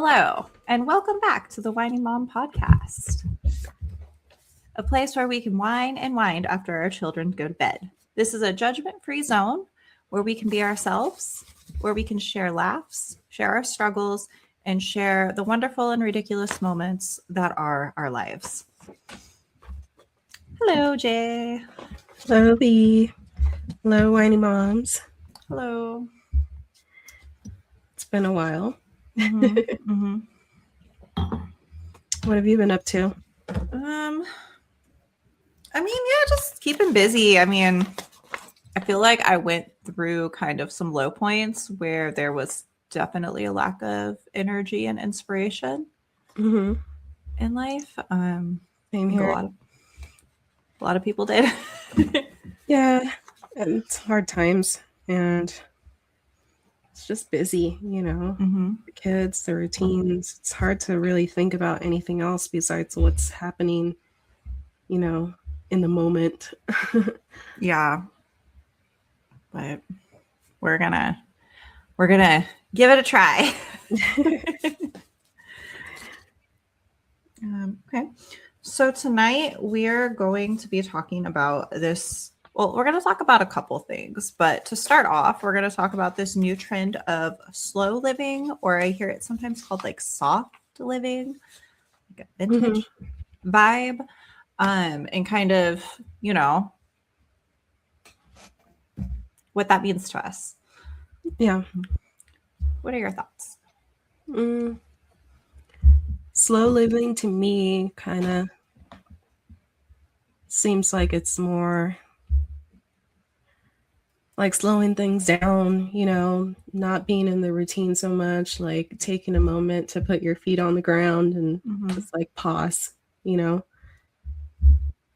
Hello, and welcome back to the Whiny Mom podcast, a place where we can whine and wind after our children go to bed. This is a judgment-free zone where we can be ourselves, where we can share laughs, share our struggles, and share the wonderful and ridiculous moments that are our lives. Hello, Jay. Hello, B. Hello, Whiny Moms. Hello. It's been a while. Mm-hmm. What have you been up to? Just keeping busy. I feel like I went through kind of some low points where there was definitely a lack of energy and inspiration in life. Same here. A lot of people did. Yeah, and it's hard times, and it's just busy, The kids, the routines. It's hard to really think about anything else besides what's happening, in the moment. Yeah. But we're gonna give it a try. Okay. So tonight we're going to be talking about this. Well, we're going to talk about a couple things, but to start off, we're going to talk about this new trend of slow living, or I hear it sometimes called like soft living, like a vintage vibe, and kind of, what that means to us. Yeah. What are your thoughts? Slow living to me kind of seems like it's more like slowing things down, not being in the routine so much, like taking a moment to put your feet on the ground and just like pause,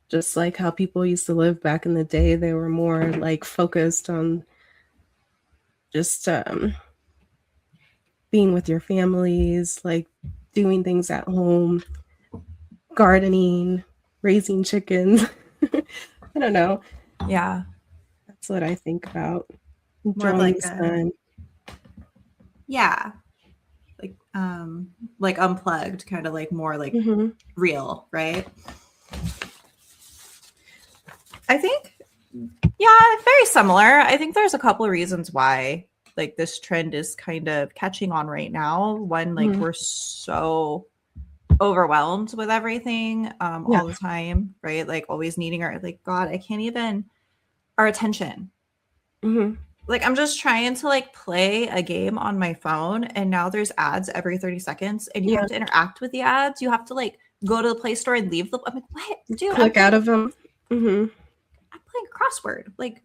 just like how people used to live back in the day. They were more like focused on just being with your families, like doing things at home, gardening, raising chickens. I don't know. Yeah. That's what I think about. More Enjoying the sun. Yeah. Like unplugged, kind of like more like real, right? I think, very similar. I think there's a couple of reasons why like this trend is kind of catching on right now. One, like we're so overwhelmed with everything all the time, right? Like always needing our, like, God, I can't even, our attention. Like I'm just trying to like play a game on my phone, and now there's ads every 30 seconds, and you have to interact with the ads. You have to like go to the Play Store and leave the. I'm like, what, dude? Click out of them. I'm playing a crossword. Like,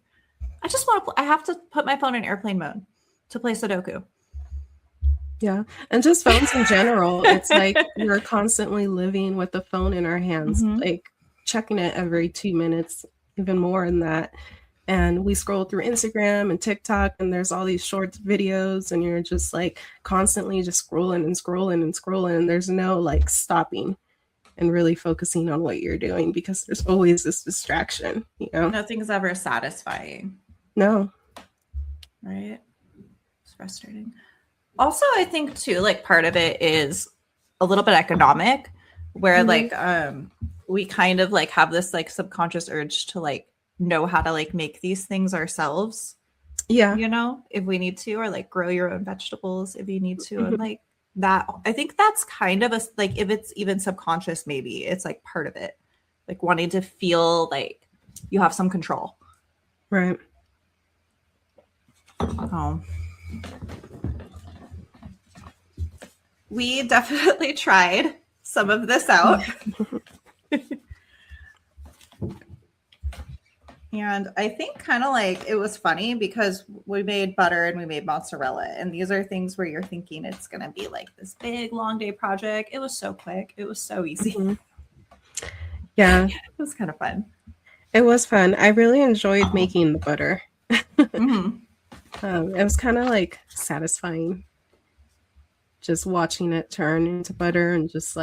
I just want to. I have to put my phone in airplane mode to play Sudoku. Yeah, and just phones in general. It's like we're constantly living with the phone in our hands, like checking it every 2 minutes, even more than that. And we scroll through Instagram and TikTok, and there's all these short videos, and you're just like constantly just scrolling and scrolling and scrolling, and there's no like stopping and really focusing on what you're doing because there's always this distraction, Nothing's ever satisfying. No. Right? It's frustrating. Also, I think too, like part of it is a little bit economic, where like we kind of like have this like subconscious urge to like know how to like make these things ourselves. Yeah. If we need to, or like grow your own vegetables if you need to. And like that, I think that's kind of a, like, if it's even subconscious, maybe it's like part of it, like wanting to feel like you have some control. Right. We definitely tried some of this out. And I think kind of like it was funny because we made butter and we made mozzarella. And these are things where you're thinking it's going to be like this big, long day project. It was so quick. It was so easy. Yeah. It was kind of fun. It was fun. I really enjoyed making the butter. It was kind of like satisfying. Just watching it turn into butter and just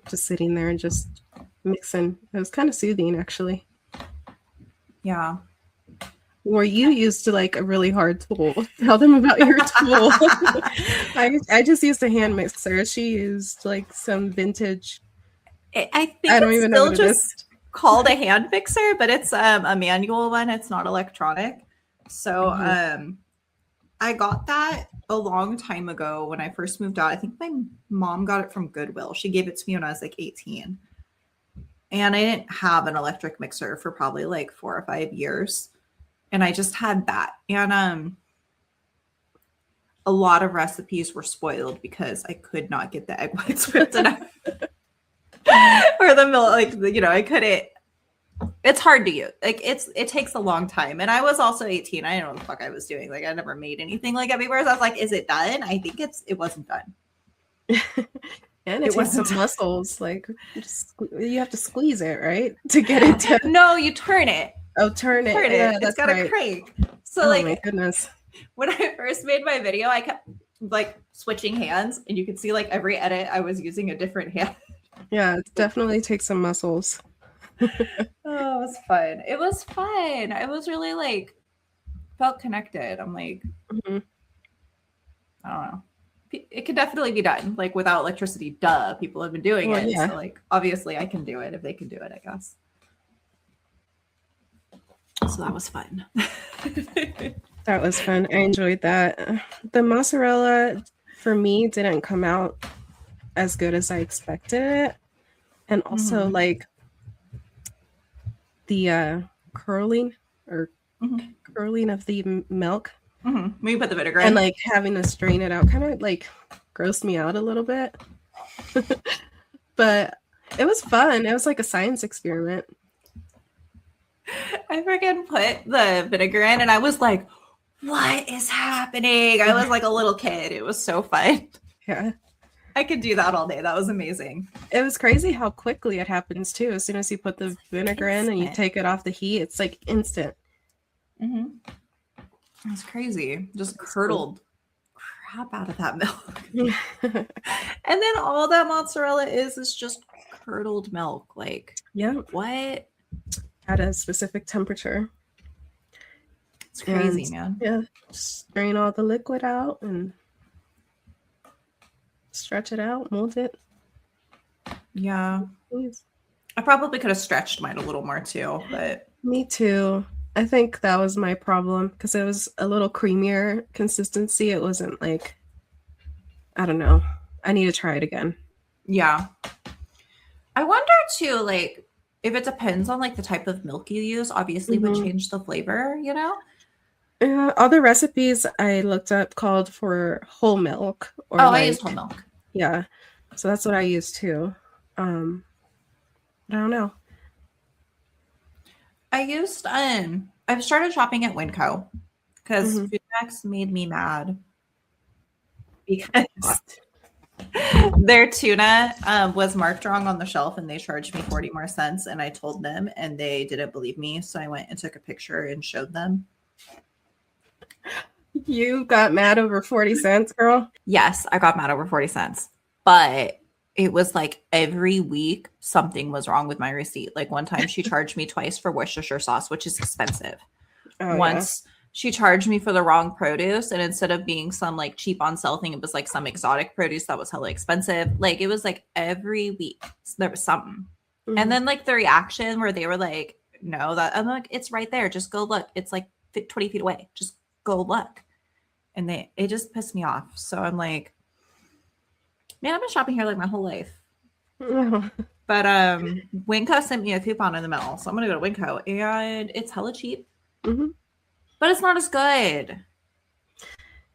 sitting there and just mixing. It was kind of soothing, actually. Yeah. Or you used to like a really hard tool. Tell them about your tool. I just used a hand mixer. She used like some vintage. I think I don't it's even know still what it is. just called a hand mixer, but it's a manual one. It's not electronic. So I got that a long time ago when I first moved out. I think my mom got it from Goodwill. She gave it to me when I was like 18. And I didn't have an electric mixer for probably like 4 or 5 years. And I just had that. And a lot of recipes were spoiled because I could not get the egg whites whipped enough. Or the milk, like, you know, I couldn't. It's hard to use. Like, it takes a long time. And I was also 18. I didn't know what the fuck I was doing. Like, I never made anything like it before. So I was like, is it done? I think it wasn't done. And it takes some muscles. Like, you have to squeeze it, right? To get it to. No, you turn it. Oh, turn it. Yeah, it's got a crank. So, like, my goodness. When I first made my video, I kept like switching hands, and you could see like every edit I was using a different hand. Yeah, it definitely takes some muscles. Oh, it was fun. It was fun. I was really like felt connected. I'm like, I don't know. It could definitely be done like without electricity. Duh, people have been doing it. Yeah. So like, obviously, I can do it if they can do it, I guess. So that was fun. That was fun. I enjoyed that. The mozzarella for me didn't come out as good as I expected it. And also like the curling of the milk. When you put the vinegar in. And like having to strain it out kind of like grossed me out a little bit. But it was fun. It was like a science experiment. I freaking put the vinegar in and I was like, what is happening? I was like a little kid. It was so fun. Yeah. I could do that all day. That was amazing. It was crazy how quickly it happens too. As soon as you put the vinegar in and you take it off the heat, it's like instant. It's crazy. Just curdled crap out of that milk. And then all that mozzarella is just curdled milk. Like, what? At a specific temperature. It's crazy, man. Yeah. Strain all the liquid out and stretch it out, mold it. Yeah. Please. I probably could have stretched mine a little more too, but. Me too. I think that was my problem because it was a little creamier consistency. It wasn't like, I don't know. I need to try it again. Yeah. I wonder too, like, if it depends on like the type of milk you use, obviously would change the flavor, you know? Other recipes I looked up called for whole milk. Or I use whole milk. Yeah. So that's what I use too. I don't know. I've started shopping at Winco because Foodmax made me mad because their tuna was marked wrong on the shelf and they charged me 40 more cents and I told them and they didn't believe me. So I went and took a picture and showed them. You got mad over 40 cents, girl? Yes, I got mad over 40 cents. But it was like every week something was wrong with my receipt. Like one time she charged me twice for Worcestershire sauce, which is expensive. Once she charged me for the wrong produce, and instead of being some like cheap on sale thing, it was like some exotic produce that was hella expensive. Like it was like every week there was something. And then like the reaction where they were like, no, that I'm like, it's right there. Just go look. It's like 20 feet away. Just go look. And it just pissed me off. So I'm like, man, I've been shopping here like my whole life. But Winco sent me a coupon in the mail, so I'm gonna go to Winco, and it's hella cheap. But it's not as good.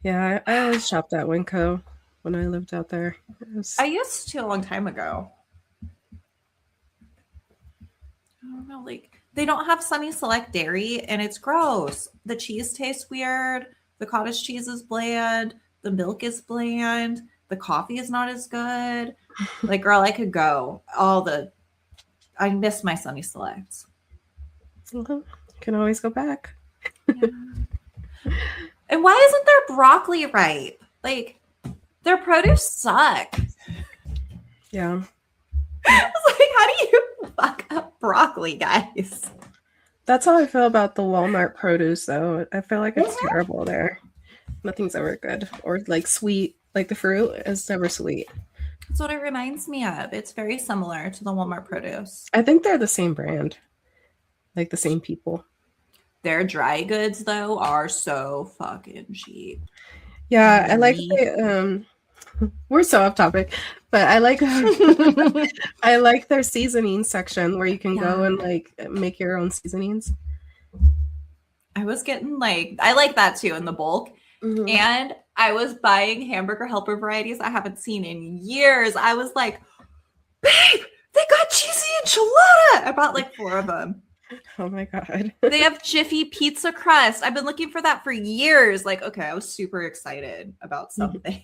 Yeah, I always shopped at Winco when I lived out there. I used to a long time ago. I don't know, like they don't have Sunny Select dairy, and it's gross. The cheese tastes weird. The cottage cheese is bland. The milk is bland. The coffee is not as good. Like, girl, I could go. I miss my Sunny Selects. You can always go back. Yeah. And why isn't their broccoli ripe? Like, their produce suck. Yeah. I was like, how do you fuck up broccoli, guys? That's how I feel about the Walmart produce, though. I feel like it's terrible there. Nothing's ever good. Or like sweet, like the fruit is never sweet. That's what it reminds me of. It's very similar to the Walmart produce. I think they're the same brand, like the same people. Their dry goods, though, are so fucking cheap. Yeah, I like we're so off topic, but I like I like their seasoning section where you can go and like make your own seasonings. I was getting I like that too in the bulk. Mm-hmm. And I was buying hamburger helper varieties I haven't seen in years. I was like, babe, they got cheesy enchilada. I bought like 4 of them. Oh my God. They have Jiffy pizza crust. I've been looking for that for years. Like, okay, I was super excited about something.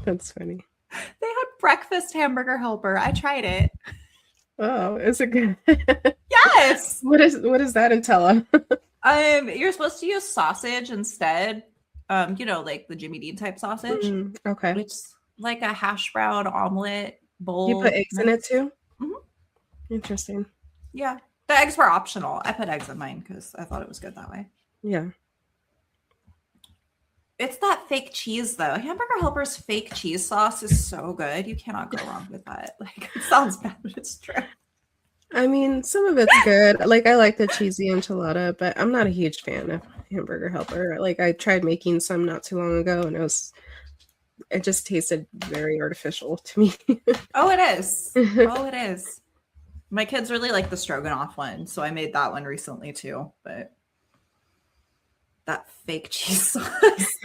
That's funny. They had breakfast hamburger helper. I tried it. Oh, is it good? Yes. What does that entail? You're supposed to use sausage instead. Like the Jimmy Dean type sausage. Okay. It's like a hash brown omelet bowl. You put eggs in it too? Mm-hmm. Interesting. Yeah. The eggs were optional. I put eggs in mine because I thought it was good that way. Yeah. It's that fake cheese, though. Hamburger Helper's fake cheese sauce is so good. You cannot go wrong with that. Like, it sounds bad, but it's true. I mean, some of it's good. Like, I like the cheesy enchilada, but I'm not a huge fan of Hamburger Helper. Like, I tried making some not too long ago, and it just tasted very artificial to me. Oh, it is. Oh, it is. My kids really like the stroganoff one, so I made that one recently, too. But that fake cheese sauce.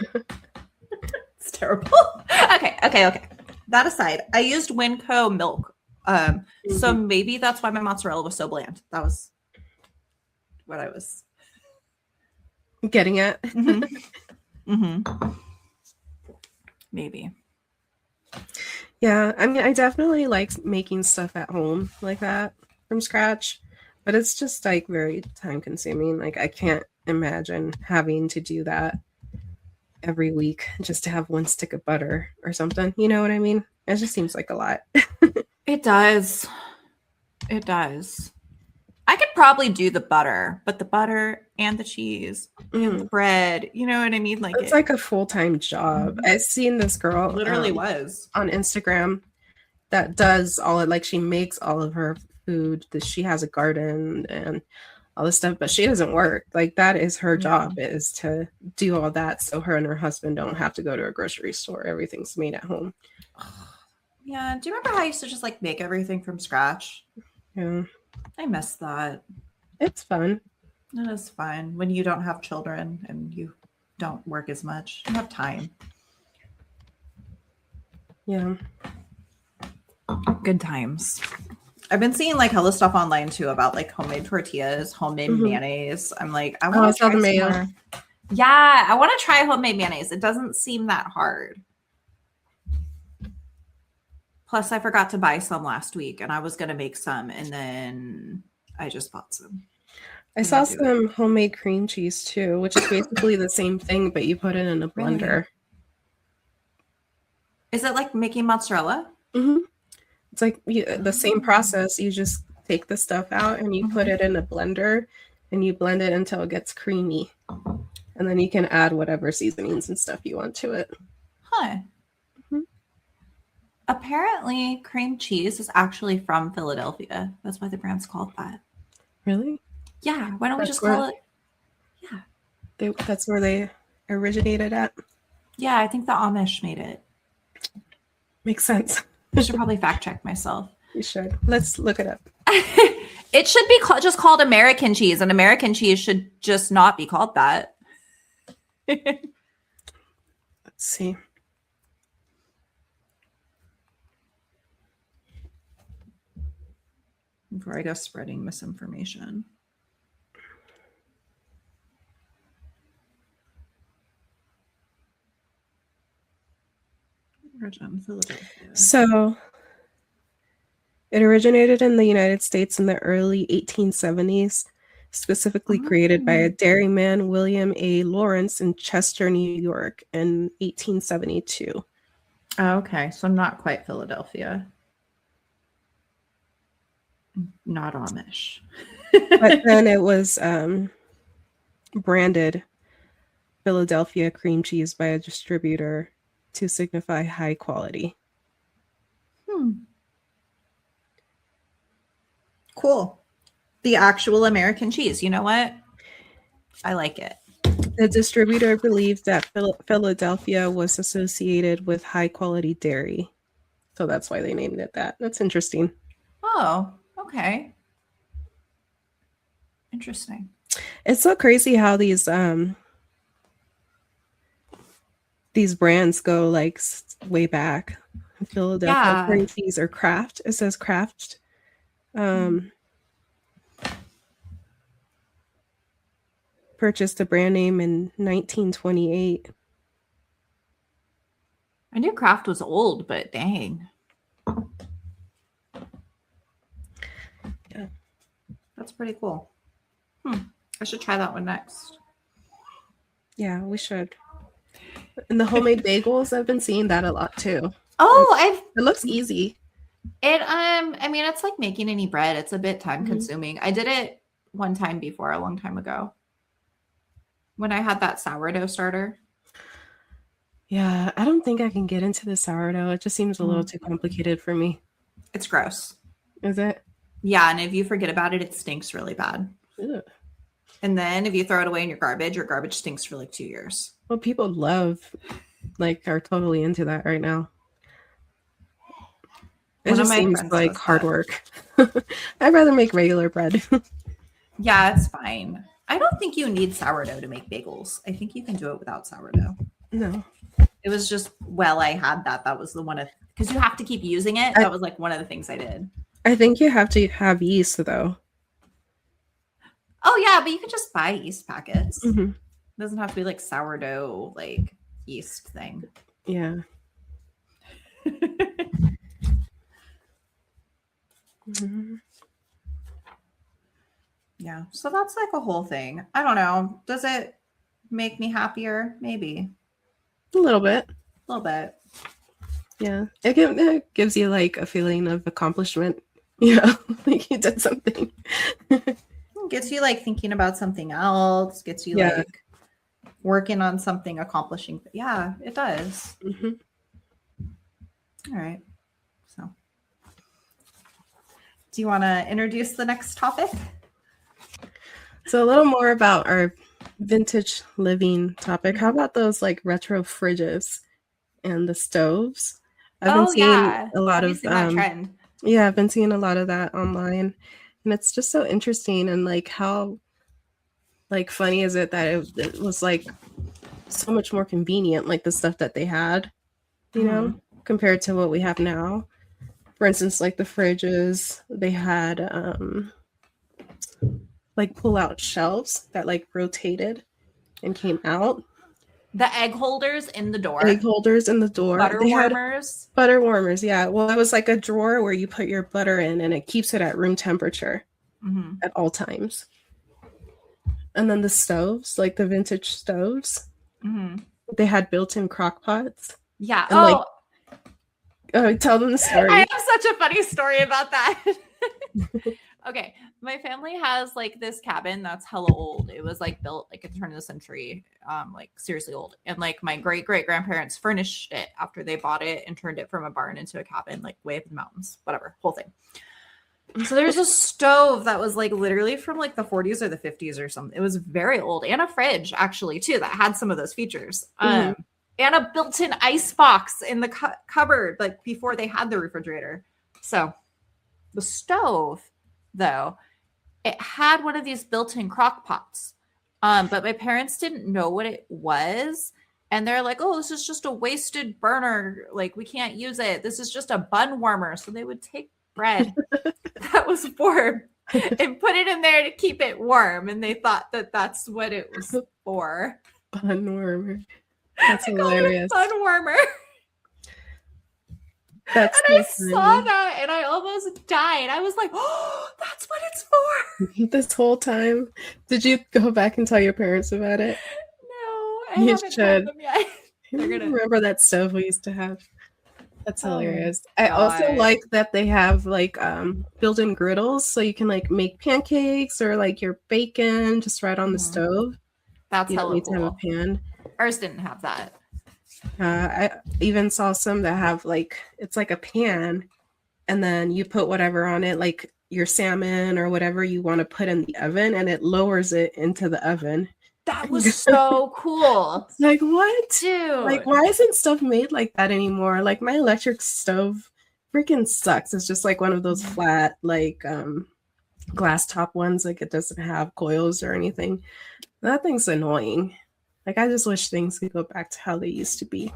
It's terrible. Okay. That aside, I used Winco milk. So maybe that's why my mozzarella was so bland. That was what I was getting at. Maybe. Yeah, I mean, I definitely like making stuff at home like that from scratch, but it's just like very time consuming. Like, I can't imagine having to do that every week just to have 1 stick of butter or something. You know what I mean? It just seems like a lot. It does. It does. I could probably do the butter, but the butter and the cheese and the bread, you know what I mean? Like, it's like a full-time job. I've seen this girl literally was on Instagram that does all it, like, she makes all of her food. She has a garden and all this stuff, but she doesn't work. Like, that is her job, is to do all that, so her and her husband don't have to go to a grocery store. Everything's made at home. Yeah. Do you remember how I used to just like make everything from scratch? Yeah. I miss that. It's fun. It is fun when you don't have children and you don't work as much. You have time. Yeah. Good times. I've been seeing like hella stuff online too about like homemade tortillas, homemade mayonnaise. I'm like, I want to try the mayo. Yeah, I want to try homemade mayonnaise. It doesn't seem that hard. Plus, I forgot to buy some last week, and I was going to make some, and then I just bought some. I saw some homemade cream cheese, too, which is basically the same thing, but you put it in a blender. Really? Is it like making mozzarella? It's like the same process. You just take the stuff out, and you put it in a blender, and you blend it until it gets creamy. And then you can add whatever seasonings and stuff you want to it. Huh. Apparently, cream cheese is actually from Philadelphia. That's why the brand's called that. Really? Yeah. Why don't we just call it? Yeah. That's where they originated at? Yeah, I think the Amish made it. Makes sense. I should probably fact check myself. You should. Let's look it up. It should be just called American cheese, and American cheese should just not be called that. Let's see. Before I go spreading misinformation. So it originated in the United States in the early 1870s, specifically created by a dairyman, William A. Lawrence, in Chester, New York, in 1872. Okay, so not quite Philadelphia. Not Amish. But then it was branded Philadelphia cream cheese by a distributor to signify high quality. Cool. The actual American cheese. You know what? I like it. The distributor believed that Philadelphia was associated with high quality dairy. So that's why they named it that. That's interesting. Oh, okay. Interesting. It's so crazy how these brands go like way back. Philadelphia cream cheese or Kraft. It says Kraft. Purchased the brand name in 1928. I knew Kraft was old, but dang. Yeah. That's pretty cool. I should try that one next. Yeah, we should. And the homemade bagels, I've been seeing that a lot too. Oh, it looks easy. I mean, it's like making any bread. It's a bit time consuming. I did it one time before, a long time ago, when I had that sourdough starter. Yeah, I don't think I can get into the sourdough. It just seems a little too complicated for me. It's gross. Is it? Yeah, and if you forget about it, it stinks really bad. Ugh. And then if you throw it away in your garbage stinks for like 2 years. Well, people are totally into that right now. It just seems like hard work. I'd rather make regular bread. Yeah, it's fine. I don't think you need sourdough to make bagels. I think you can do it without sourdough. No. It was just, I had that. That was the one because you have to keep using it. That was like one of the things I did. I think you have to have yeast though. Oh yeah, but you can just buy yeast packets. It doesn't have to be like sourdough, like yeast thing. Yeah. Yeah. So that's like a whole thing. I don't know. Does it make me happier? Maybe. A little bit. A little bit. Yeah. It gives you like a feeling of accomplishment. Yeah. Like you did something. Gets you like thinking about something else. Gets you like working on something, accomplishing. Yeah, it does. All right. So do you want to introduce the next topic? So a little more about our vintage living topic. How about those like retro fridges and the stoves? I've been seeing a lot of that trend. Yeah, I've been seeing a lot of that online, and it's just so interesting. And like how like funny is it that it was like so much more convenient, like the stuff that they had, you know, compared to what we have now. For instance, like the fridges, they had like pull out shelves that like rotated and came out. The egg holders in the door. Egg holders in the door. Butter warmers. Butter warmers, yeah. Well, it was like a drawer where you put your butter in and it keeps it at room temperature at all times. And then the stoves, like the vintage stoves, they had built-in crock pots. Yeah. And tell them the story. I have such a funny story about that. Okay. My family has like this cabin that's hella old. It was like built like at the turn of the century, like seriously old. And like my great grandparents furnished it after they bought it and turned it from a barn into a cabin, like way up in the mountains, whatever, whole thing. So there's a stove that was like literally from like the 40s or the 50s or something. It was very old, and a fridge actually too that had some of those features. And a built-in ice box in the cupboard, like before they had the refrigerator. So the stove, though, it had one of these built-in crock pots. But my parents didn't know what it was. And they're like, oh, this is just a wasted burner. Like, we can't use it. This is just a bun warmer. So they would take bread that was warm and put it in there to keep it warm. And they thought that that's what it was for. Bun warmer. That's hilarious. Bun warmer. That's and I saw that and I almost died. I was like, oh, that's what it's for. This whole time. Did you go back and tell your parents about it? No, I haven't told them yet. They're gonna remember that stove we used to have. That's hilarious. I also like that they have like built-in griddles, so you can like make pancakes or like your bacon just right on the stove. That's you don't need cool. to have a pan. Ours didn't have that. I even saw some that have like, it's like a pan, and then you put whatever on it, like your salmon or whatever you want to put in the oven, and it lowers it into the oven. That was so cool. Like, what? Dude. Like, why isn't stuff made like that anymore? Like, my electric stove freaking sucks. It's just like one of those flat, like, glass top ones. Like, it doesn't have coils or anything. That thing's annoying. Like, I just wish things could go back to how they used to be.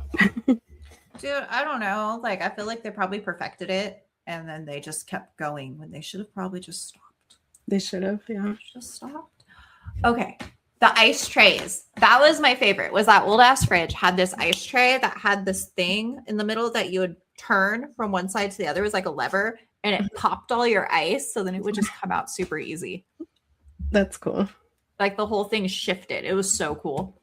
Dude, I don't know. Like, I feel like they probably perfected it, and then they just kept going when they should have probably just stopped. They should have, yeah. Just stopped. Okay. The ice trays. That was my favorite. Was that old ass fridge had this ice tray that had this thing in the middle that you would turn from one side to the other. It was like a lever, and it popped all your ice, so then it would just come out super easy. That's cool. Like the whole thing shifted. It was so cool.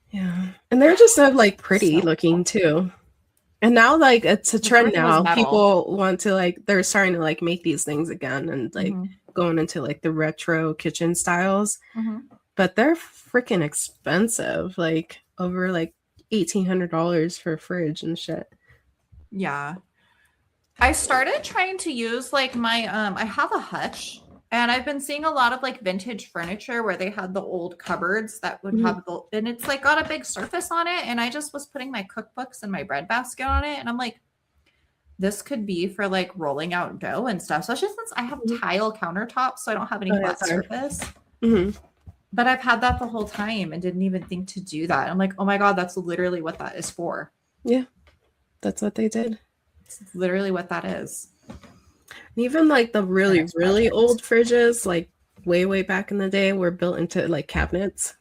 Yeah. And they're just so like pretty looking too. And now like it's a trend now. People want to like, they're starting to like make these things again and like going into like the retro kitchen styles. But they're freaking expensive. Like over like $1,800 for a fridge and shit. Yeah. I started trying to use like my I have a hutch, and I've been seeing a lot of like vintage furniture where they had the old cupboards that would have the, and it's like got a big surface on it. And I just was putting my cookbooks and my bread basket on it. And I'm like, this could be for like rolling out dough and stuff. Especially since I have tile countertops, so I don't have any flat surface. But I've had that the whole time and didn't even think to do that. I'm like, oh my God, that's literally what that is for. Yeah, that's what they did. It's literally what that is. Even like the really, really old fridges, like way back in the day, were built into like cabinets.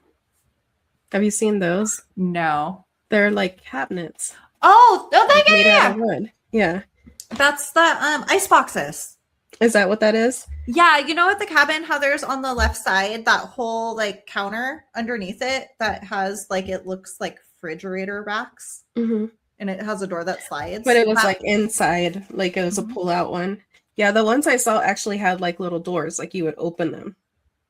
Have you seen those? No. They're like cabinets. Oh, like made out of wood. Yeah. That's the ice boxes. Is that what that is? Yeah, you know at the cabin how there's on the left side that whole like counter underneath it that has like, it looks like refrigerator racks. And it has a door that slides. But it was like inside, like it was a pull-out one. Yeah, the ones I saw actually had like little doors, like you would open them.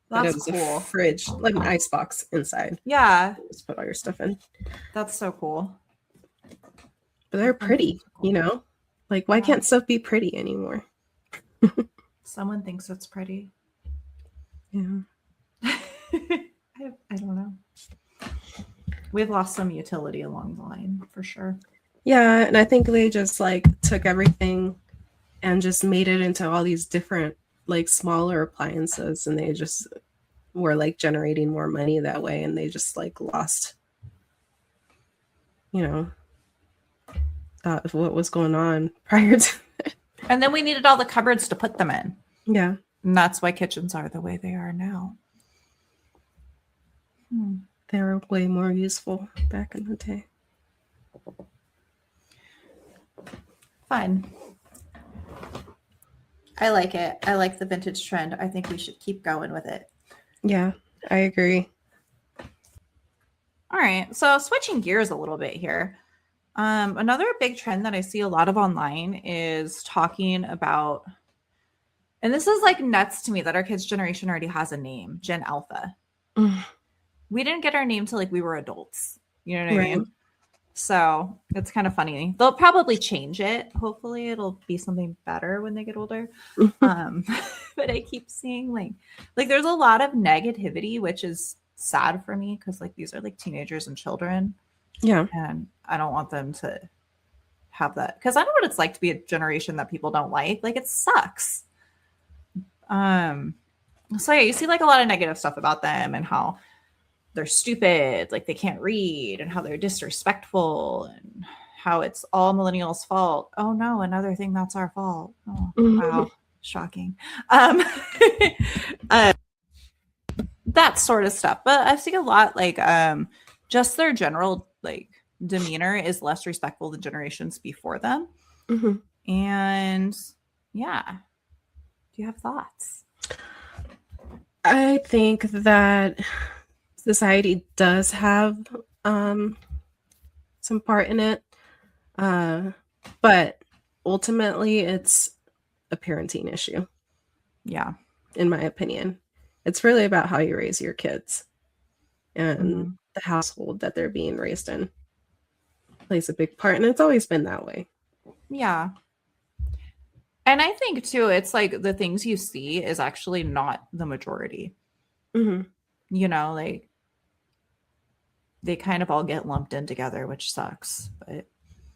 That's it was cool. A fridge, like an ice box inside. Yeah. Just put all your stuff in. That's so cool. But they're pretty, you know? Like, why can't stuff be pretty anymore? Someone thinks it's pretty. Yeah. I don't know. We've lost some utility along the line, for sure. Yeah, and I think they just like took everything and just made it into all these different like smaller appliances, and they just were like generating more money that way, and they just like lost, you know, what was going on prior to that. And then we needed all the cupboards to put them in. Yeah. And that's why kitchens are the way they are now. They were way more useful back in the day. Fun. I like it. I like the vintage trend. I think we should keep going with it. Yeah, I agree. All right. So switching gears a little bit here. Another big trend that I see a lot of online is talking about, and this is like nuts to me that our kids' generation already has a name, Gen Alpha. We didn't get our name till like we were adults. You know what I mean? So it's kind of funny. They'll probably change it. Hopefully it'll be something better when they get older. But I keep seeing like there's a lot of negativity, which is sad for me because like these are like teenagers and children. Yeah. And I don't want them to have that because I know what it's like to be a generation that people don't like. Like it sucks. So yeah, you see like a lot of negative stuff about them and how they're stupid, like they can't read, and how they're disrespectful, and how it's all millennials' fault. Oh no, another thing that's our fault. Oh, wow, shocking. That sort of stuff. But I've seen a lot like just their general like demeanor is less respectful than generations before them. And yeah. Do you have thoughts? I think that society does have some part in it. But ultimately, it's a parenting issue. Yeah. In my opinion, it's really about how you raise your kids, and the household that they're being raised in plays a big part. And it's always been that way. Yeah. And I think too, it's like the things you see is actually not the majority. Mm-hmm. You know, like they kind of all get lumped in together, which sucks. But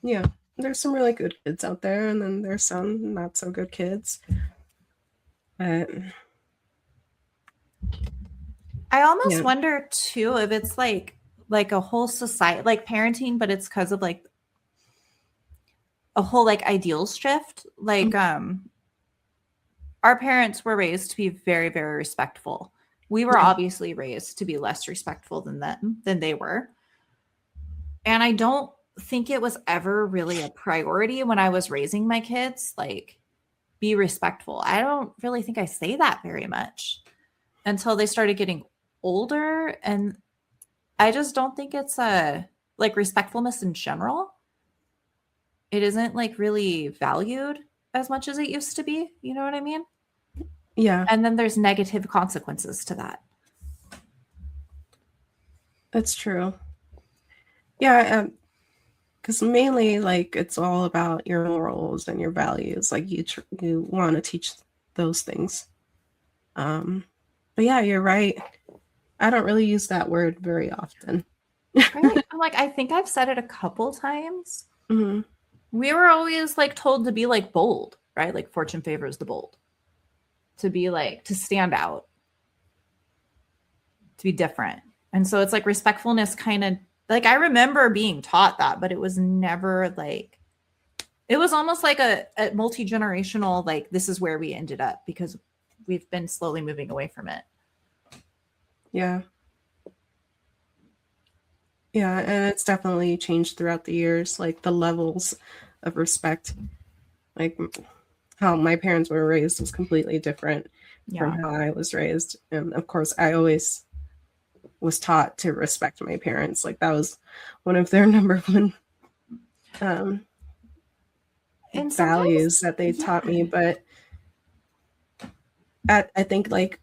yeah, there's some really good kids out there, and then there's some not so good kids. But I almost wonder too if it's like a whole society, like parenting, but it's because of like a whole like ideals shift. Like our parents were raised to be very, very respectful. We were obviously raised to be less respectful than they were. And I don't think it was ever really a priority when I was raising my kids, like be respectful. I don't really think I say that very much until they started getting older. And I just don't think it's like respectfulness in general. It isn't like really valued as much as it used to be. You know what I mean? Yeah. And then there's negative consequences to that. That's true. Yeah. Because mainly, like, it's all about your morals and your values. Like, you want to teach those things. But yeah, you're right. I don't really use that word very often. Right? I'm like, I think I've said it a couple times. Mm-hmm. We were always like told to be like bold, right? Like fortune favors the bold. To be like, to stand out, to be different. And so it's like respectfulness kind of like I remember being taught that, but it was never like, it was almost like a multi-generational, like this is where we ended up because we've been slowly moving away from it. Yeah. Yeah, and it's definitely changed throughout the years, like the levels of respect. Like how my parents were raised was completely different from how I was raised. And of course, I always was taught to respect my parents. Like that was one of their number one values that they taught me. But I think like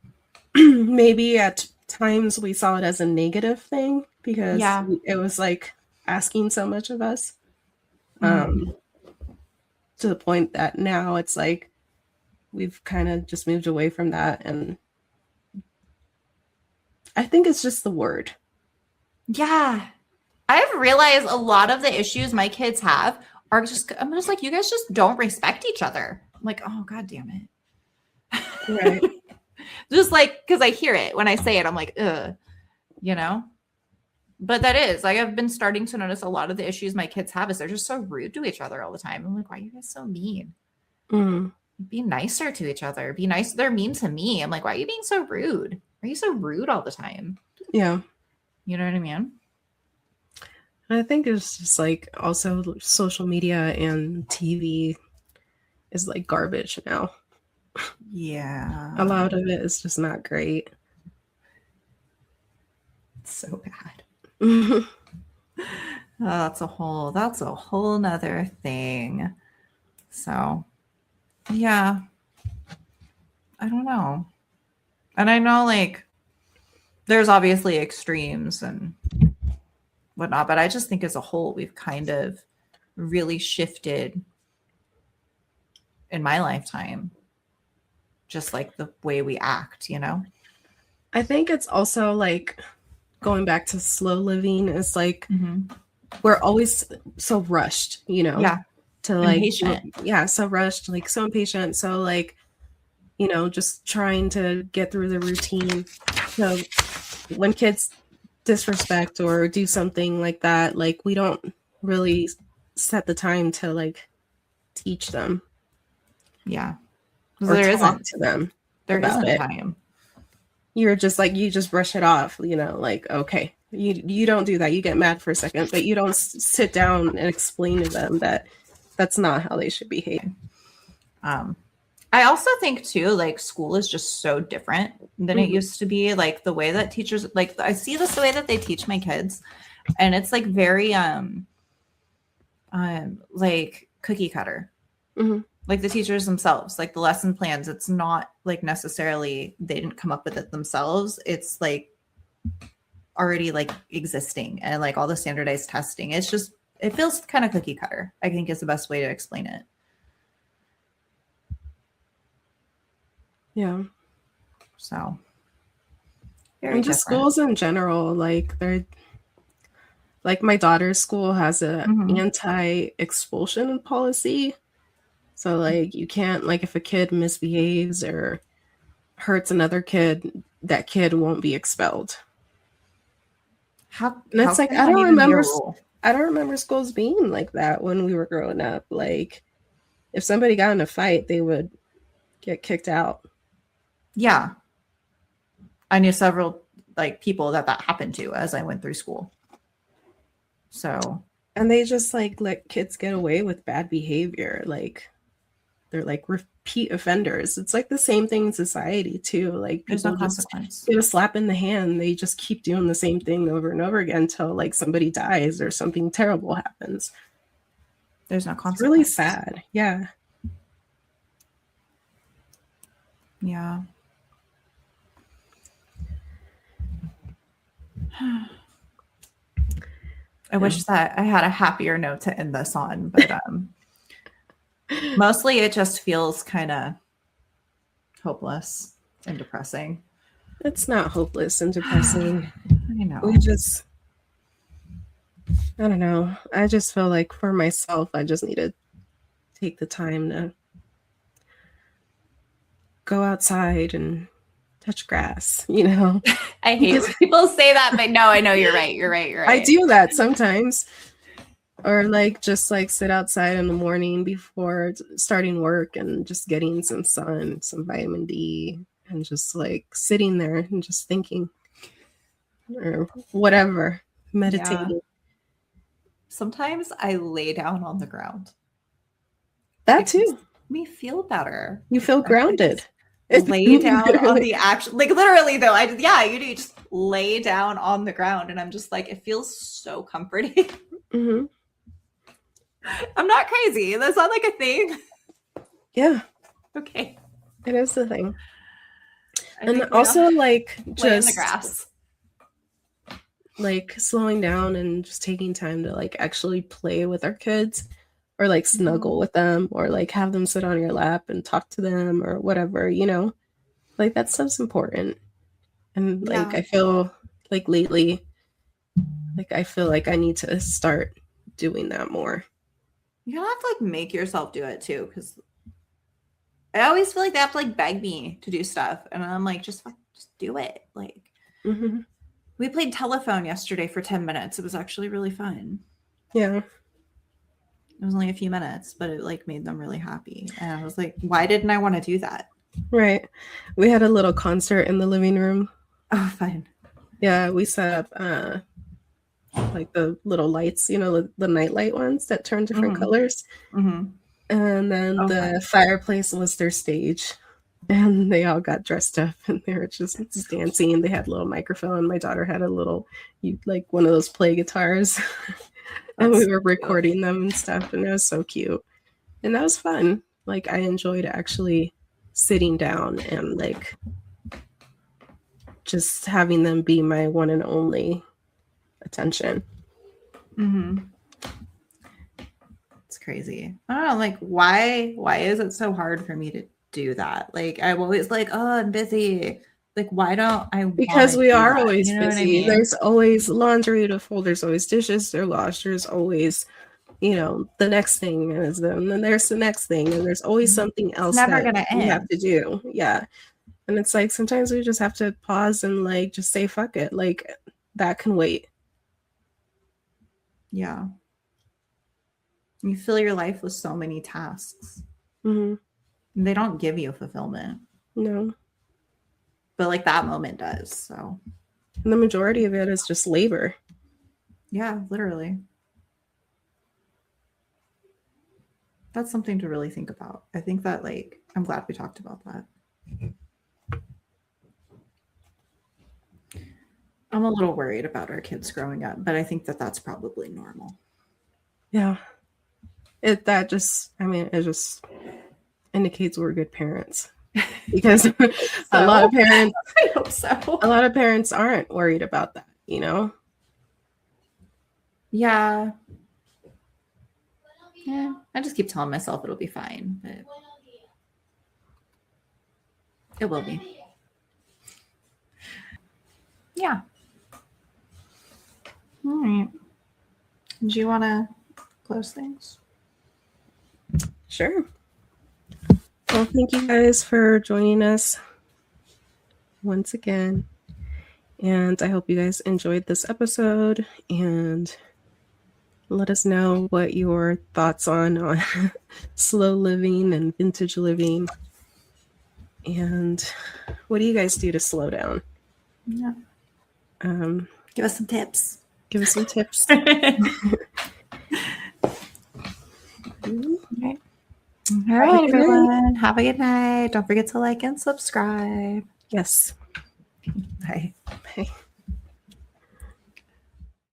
maybe at times we saw it as a negative thing because it was like asking so much of us. To the point that now it's like we've kind of just moved away from that. And I think it's just the word. Yeah. I've realized a lot of the issues my kids have are just, I'm just like, you guys just don't respect each other. I'm like, oh, God damn it. Right. Just like, because I hear it when I say it, I'm like, ugh, you know? But that is, like, I've been starting to notice a lot of the issues my kids have is they're just so rude to each other all the time. I'm like, why are you guys so mean? Be nicer to each other. Be nice. They're mean to me. I'm like, why are you being so rude? Are you so rude all the time? Yeah. You know what I mean? I think it's just like also social media and TV is like garbage now. Yeah. A lot of it is just not great. It's so bad. That's a whole nother thing. So yeah. I don't know. And I know like there's obviously extremes and whatnot, but I just think as a whole, we've kind of really shifted in my lifetime, just like the way we act, you know? I think it's also like going back to slow living is like we're always so rushed, you know? Yeah. To like, impatient. Yeah, so rushed, like so impatient. So like, you know, just trying to get through the routine. So when kids disrespect or do something like that, like we don't really set the time to like teach them. Yeah. Or there talk to them. There isn't time. You're just like, you just brush it off, you know, like, okay, you don't do that. You get mad for a second, but you don't sit down and explain to them that that's not how they should behave. I also think too, like school is just so different than it used to be. Like the way that teachers, like I see this the way that they teach my kids, and it's like very like cookie cutter. Mm-hmm. Like the teachers themselves, like the lesson plans, it's not like necessarily they didn't come up with it themselves. It's like already like existing, and like all the standardized testing. It's just, it feels kind of cookie cutter, I think is the best way to explain it. Yeah. So And just schools in general, like they're like my daughter's school has a anti-expulsion policy. So like you can't, like if a kid misbehaves or hurts another kid, that kid won't be expelled. How? And it's like I don't remember schools being like that when we were growing up. Like if somebody got in a fight, they would get kicked out. Yeah. I knew several like people that happened to as I went through school. So, and they just like let kids get away with bad behavior. Like they're like repeat offenders. It's like the same thing in society too. Like people just get a slap in the hand. They just keep doing the same thing over and over again until like somebody dies or something terrible happens. There's no consequence. It's really sad. Yeah. Yeah. I wish that I had a happier note to end this on, but mostly it just feels kind of hopeless and depressing. It's not hopeless and depressing. I know. I don't know. I just feel like for myself, I just need to take the time to go outside and touch grass, you know? I hate when people say that, but no, I know you're right. You're right. I do that sometimes. Or like just like sit outside in the morning before starting work and just getting some sun, some vitamin D, and just like sitting there and just thinking or whatever, meditating. Yeah. Sometimes I lay down on the ground. That too. Makes me feel better. You feel grounded. Lay down on the actual, like literally though, you do just lay down on the ground and I'm just like, it feels so comforting. Mm-hmm. I'm not crazy. That's not like a thing. Yeah. Okay. It is the thing. And also like just in the grass. Like slowing down and just taking time to like actually play with our kids or like snuggle with them or like have them sit on your lap and talk to them or whatever, you know, like that stuff's important. And like, I feel like lately, like, I feel like I need to start doing that more. You don't have to like make yourself do it too. Cause I always feel like they have to like beg me to do stuff. And I'm like, just do it. Like we played telephone yesterday for 10 minutes. It was actually really fun. Yeah. It was only a few minutes, but it like made them really happy. And I was like, why didn't I want to do that? Right. We had a little concert in the living room. Oh, fun. Yeah. We set up like the little lights, you know, the nightlight ones that turn different colors. And then the fireplace was their stage. And they all got dressed up and they were just dancing. They had a little microphone. My daughter had a little, like one of those play guitars. And we were recording them and stuff. And it was so cute. And that was fun. Like I enjoyed actually sitting down and like just having them be my one and only attention. It's crazy. I don't know, like why is it so hard for me to do that? Like I'm always like, oh, I'm busy. Like why don't I? Because we are always busy. I mean? There's always laundry to fold. There's always dishes to wash. There's always, you know, the next thing is and then there's the next thing, and there's always something else never gonna end. We have to do. Yeah, and it's like sometimes we just have to pause and like just say fuck it. Like that can wait. Yeah. You fill your life with so many tasks. They don't give you fulfillment. No. But like that moment does. So. And the majority of it is just labor. Yeah, literally. That's something to really think about. I think that like, I'm glad we talked about that. I'm a little worried about our kids growing up, but I think that that's probably normal. Yeah. it just indicates we're good parents. Because a lot of parents, I hope so. A lot of parents aren't worried about that, Yeah. Yeah. I just keep telling myself it'll be fine, but it will be. Yeah. All right. Do you want to close things? Sure. Well, thank you guys for joining us once again. And I hope you guys enjoyed this episode, and let us know what your thoughts on slow living and vintage living. And what do you guys do to slow down? Yeah. Give us some tips. Give us some tips. Okay. All right, everyone. Have a good night. Don't forget to like and subscribe. Yes. Bye. Bye.